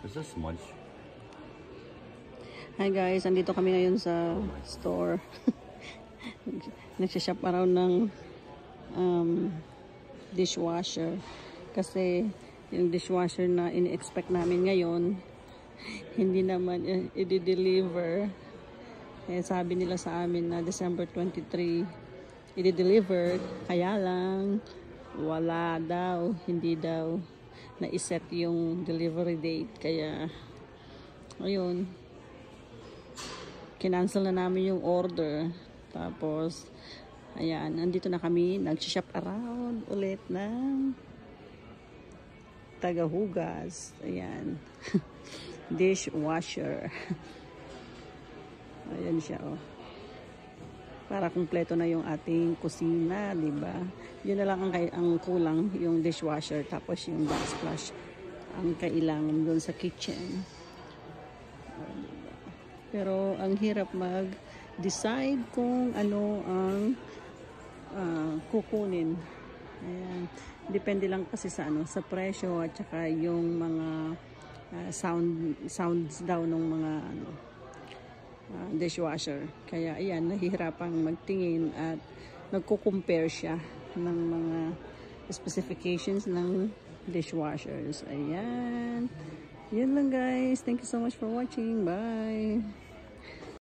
Is that smudge? Hi guys, andito kami ngayon sa store. Nagsishop around ng dishwasher. Kasi yung dishwasher na ini-expect namin ngayon, hindi naman i-deliver. Eh, sabi nila sa amin na December 23 i-deliver. Kaya lang, wala daw. Hindi daw na-iset yung delivery date. Kaya, ayun. Kinancel na namin yung order. Tapos, ayan, nandito na kami. Nag-shop around ulit ng tagahugas. Ayan. Dishwasher. Ayan siya, oh. Para kumpleto na yung ating kusina, di ba? Yun na lang ang kulang, yung dishwasher, tapos yung backsplash ang kailangan doon sa kitchen. Pero ang hirap mag-decide kung ano ang kukunin. Ayan. Depende lang kasi sa sa presyo at saka yung mga sounds daw ng mga dishwasher. Kaya ayan, nahihirapang magtingin at nagko-compare siya ng mga specifications ng dishwashers. Ayan. Yun lang guys. Thank you so much for watching. Bye!